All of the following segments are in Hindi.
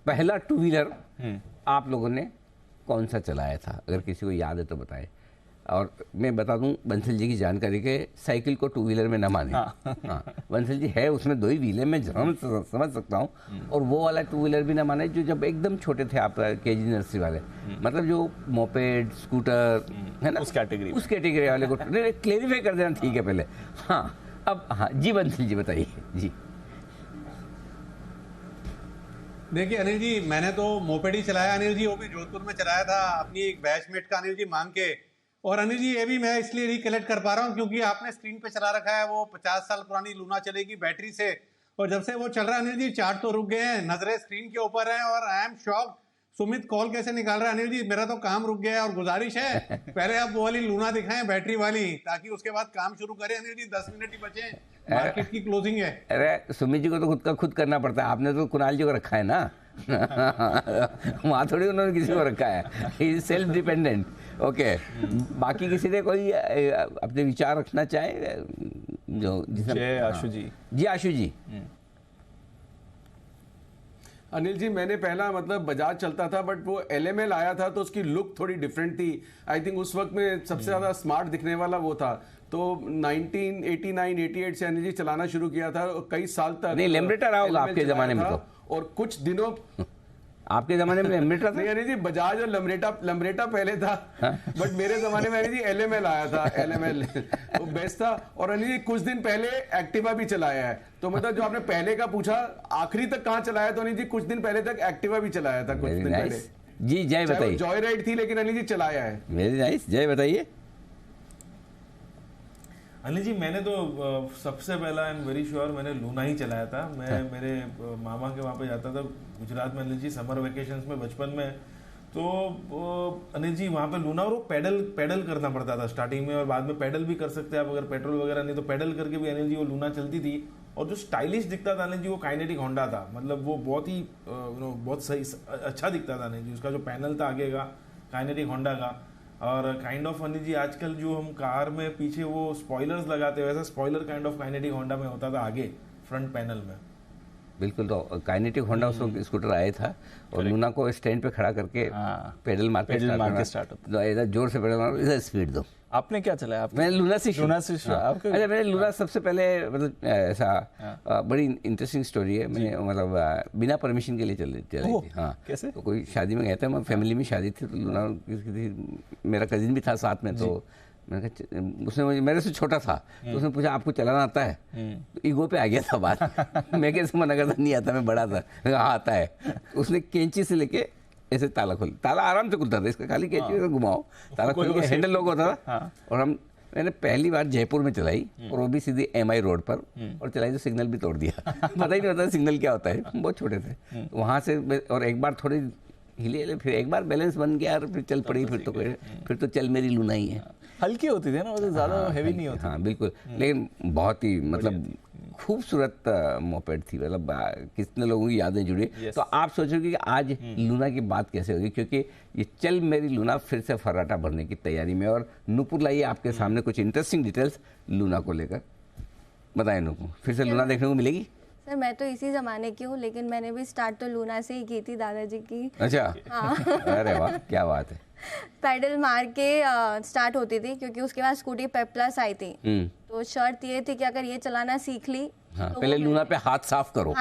पहला टू व्हीलर आप लोगों ने कौन सा चलाया था, अगर किसी को याद है तो बताएं। और मैं बता दूं बंसल जी की जानकारी के, साइकिल को टू व्हीलर में न माने। हाँ, बंसल जी है उसमें 2 ही व्हील है, मैं समझ सकता हूँ। और वो वाला टू व्हीलर भी न माने जो जब एकदम छोटे थे आप, केजी नर्सरी वाले, मतलब जो मोपेड स्कूटर है ना, उस कैटेगरी वाले को क्लेरिफाई कर देना, ठीक है पहले। हाँ अब हाँ जी बंसल जी बताइए जी। देखिए अनिल जी, मैंने तो मोपेड ही चलाया अनिल जी, वो भी जोधपुर में चलाया था अपनी एक बैचमेट का अनिल जी मांग के। और अनिल जी ये भी मैं इसलिए रिकलेक्ट कर पा रहा हूँ क्योंकि आपने स्क्रीन पे चला रखा है वो 50 साल पुरानी लूना चलेगी बैटरी से, और जब से वो चल रहा है अनिल जी चार्ट तो रुक गए हैं, नजरें स्क्रीन के ऊपर हैं, और I am shocked Sumit call कैसे निकाल रहा है अनिल जी, मेरा तो काम रुक गया है। और गुजारिश है पहले आप वो वाली लूना दिखाएं बैटरी वाली, ताकि उसके बाद काम शुरू करें अनिल जी, 10 मिनट ही बचे, मार्केट की क्लोजिंग है। अरे सुमित जी को तो खुद का खुद करना पड़ता है, आपने तो कुणाल जी को रखा है ना। वहाँ थोड़ी उन्होंने किसी को रखा है, he is self dependent. Okay, बाकी किसी ने कोई अपने विचार रखना चाहे जो जिसमें? आशु जी आशु जी। अनिल जी मैंने पहला मतलब बजाज चलता था, बट वो LML आया था तो उसकी लुक थोड़ी डिफरेंट थी। आई थिंक उस वक्त में सबसे ज़्यादा स्मार्ट दिखने वाला वो था। तो 1989-88 से अनिल जी चलाना शुरू किया था, कई साल तक। नहीं, लेम्ब्रेटा रहा होगा आपके ज़माने में तो। और कुछ दिनों आपके ज़माने में लेम्ब्रेटा था? नहीं अनिल जी, बजाज और लम्ब्रेटा पहले था, बट मेरे ज़माने में अनिल जी LML आया था। LML वो बेस्ट था। और अनिल जी कुछ दिन पहले एक्टिवा भी चलाया है, तो मतलब जो आपने पहले का पूछा आखिरी तक कहाँ चलाया, तो अनिल जी कुछ दिन पहले तक एक्टिवा भी चलाया था, कुछ दिन पहले। जी जय बताइए। जॉय राइड थी लेकिन अनिल जी चलाया है। वेरी नाइस, जय बताइए। अनिल जी मैंने तो सबसे पहला आई एम वेरी श्योर मैंने लूना ही चलाया था। मैं मेरे मामा के वहाँ पे जाता था गुजरात में अनिल जी, समर वेकेशंस में बचपन में। तो अनिल जी वहाँ पे लूना, और वो पैडल करना पड़ता था स्टार्टिंग में, और बाद में पैडल भी कर सकते हैं आप अगर पेट्रोल वगैरह नहीं तो पैडल करके भी अनिल जी वो लूना चलती थी। और जो स्टाइलिश दिखता था अनिल जी वो काइनेटिक होंडा था, मतलब वो बहुत ही बहुत सही अच्छा दिखता था अनिल जी। उसका जो पैनल था आगे का काइनेटिक होंडा का, और काइंड ऑफ अनिल जी आजकल जो हम कार में पीछे वो स्पॉयलर्स लगाते हैं, वैसा spoiler kind of kinetic Honda में होता था आगे फ्रंट पैनल में। बिल्कुल, तो काइनेटिक होंडा उस वक्त स्कूटर आया था, और लूना को स्टैंड पे खड़ा करके पेडल मार के स्टार्ट होता, इधर जोर से पेडल मारो, इधर स्पीड दो। आपने क्या चलाया? मैंने लूना से अच्छा, मैंने लूना सबसे पहले मतलब ऐसा बड़ी इंटरेस्टिंग स्टोरी है। मैंने मतलब बिना परमिशन के लिए चलाई थी। हाँ, कैसे? तो कोई शादी में गया था, मैं फैमिली में शादी थी, तो लूना मेरा कजिन भी था साथ में, तो मैंने कहा, उसने मेरे से छोटा था, तो उसने पूछा आपको चलाना आता है? तो ईगो पे आ गया था बात। मैं कैसे मना करता, नहीं आता, मैं बड़ा था। हाँ आता है। उसने कैंची से लेके ऐसे ताला खोल, ताला आराम से खुलता था इसका, खाली कैंची से घुमाओ, ताला खोल के हैंडल लॉक होता था। और मैंने पहली बार जयपुर में चलाई, और वो भी सीधी MI रोड पर, और चलाई तो सिग्नल भी तोड़ दिया। पता ही नहीं होता सिग्नल क्या होता है, बहुत छोटे थे। वहाँ से और एक बार थोड़ी हिले, फिर एक बार बैलेंस बन गया, और फिर चल पड़ी। फिर तो चल मेरी लूना ही है। हल्की होती थी ना, मतलब ज़्यादा हैवी नहीं होती। हाँ बिल्कुल, लेकिन बहुत ही मतलब खूबसूरत मोपेड थी, मतलब कितने लोगों की यादें जुड़ी। तो आप सोचोगे कि आज लूना की बात कैसे होगी, क्योंकि ये चल मेरी लूना फिर से फर्राटा भरने की तैयारी में। और नूपुर लाइए आपके सामने कुछ इंटरेस्टिंग डिटेल्स लूना को लेकर। बताएं नूपुर, फिर से लूना देखने को मिलेगी? सर मैं तो इसी ज़माने की हूँ, लेकिन मैंने भी स्टार्ट तो लूना से ही की थी, दादाजी की। अच्छा। हाँ। अरे वाह, क्या बात है। पैडल मार के स्टार्ट होती थी, क्योंकि उसके बाद स्कूटी पेप प्लस आई थी। तो शर्त ये थी कि अगर ये चलाना सीख ली, हाँ, तो पहले लूना पे हाथ साफ करो,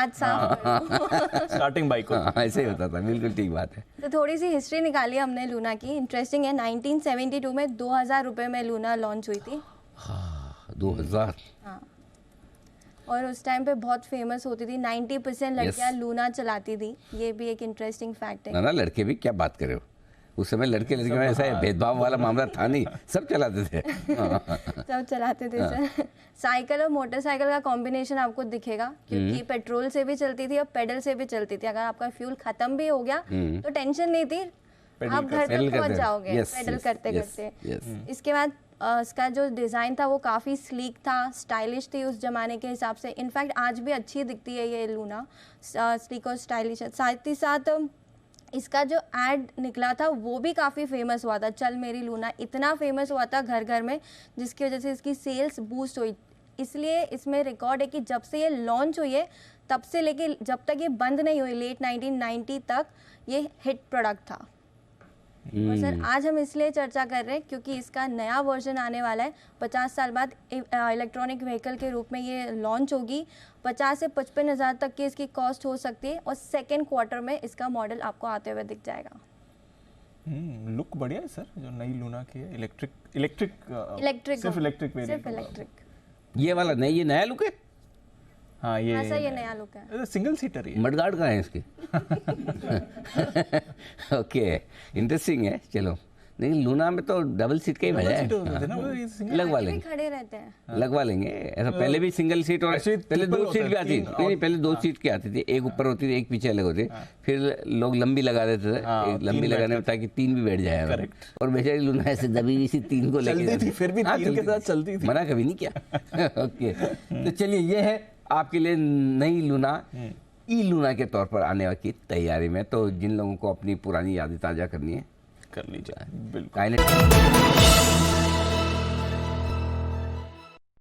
स्टार्टिंग बाइक को। ऐसे ही होता था, बिल्कुल ठीक बात है। तो थोड़ी सी हिस्ट्री निकाली हमने लूना की, इंटरेस्टिंग है। 1972 में 2000 रुपये में लूना लॉन्च हुई थी। 2000। हाँ, और उस टाइम पे बहुत फेमस होती थी, 90% लड़कियां लूना चलाती थी। ये भी एक इंटरेस्टिंग फैक्ट है। ना लड़के भी, क्या बात कर रहे हो, उस समय लड़के में ऐसा भेदभाव वाला मामला था नहीं, सब चलाते थे। सब चलाते थे सर। साइकिल और मोटरसाइकिल का कॉम्बिनेशन आपको दिखेगा, क्योंकि पेट्रोल से भी चलती थी और पेडल से भी चलती थी। अगर आपका फ्यूल खत्म भी हो गया तो टेंशन नहीं थी, आप घर तक पहुंच जाओगे पेडल करते करते। इसके बाद इसका जो डिज़ाइन था वो काफ़ी स्लीक था, स्टाइलिश थी उस ज़माने के हिसाब से। इनफैक्ट आज भी अच्छी दिखती है ये लूना, स्लीक और स्टाइलिश है। साथ ही साथ इसका जो एड निकला था वो भी काफ़ी फेमस हुआ था। चल मेरी लूना इतना फेमस हुआ था घर घर में, जिसकी वजह से इसकी सेल्स बूस्ट हुई। इसलिए इसमें रिकॉर्ड है कि जब से ये लॉन्च हुई है तब से लेके जब तक ये बंद नहीं हुई लेट 1990 तक ये हिट प्रोडक्ट था। और सर आज हम इसलिए चर्चा कर रहे हैं क्योंकि इसका नया वर्जन आने वाला है। 50 साल बाद इलेक्ट्रॉनिक व्हीकल के रूप में ये लॉन्च होगी। 50 से 55 हज़ार तक की इसकी कॉस्ट हो सकती है और सेकेंड क्वार्टर में इसका मॉडल आपको आते हुए दिख जाएगा। लुक बढ़िया है सर, जो नई लूना की है। इलेक्ट्रिक सिर्फ इलेक्ट्रिक वेरिएंट। ये वाला नहीं, ये नया लुक है। हाँ ये सर ये नया लुक है। सिंगल सीटर है। मडगार्ड कहाँ है इसके? ओके, इंटरेस्टिंग है। चलो, लेकिन लूना में तो डबल सीट का ही मजा है। लगवा लेंगे, खड़े रहते हैं, लगवा लेंगे। ऐसा पहले भी सिंगल सीट और पहले 2 सीट भी आती थी। नहीं, पहले 2 सीट की आती थी, एक ऊपर होती थी, एक पीछे अलग होती। फिर लोग लंबी लगा देते थे, लंबी लगाने में ताकि 3 भी बैठ जाए। और बेचारी लूना ऐसे दबी हुई सी 3 को लेके फिर भी 3 के साथ चलती थी, मना कभी नहीं किया। ओके, तो चलिए, ये है आपके लिए नई लूना, ई लूना के तौर पर आने की तैयारी में। तो जिन लोगों को अपनी पुरानी यादें ताज़ा करनी है, कर लीजिए। बिल्कुल। काइनेटिक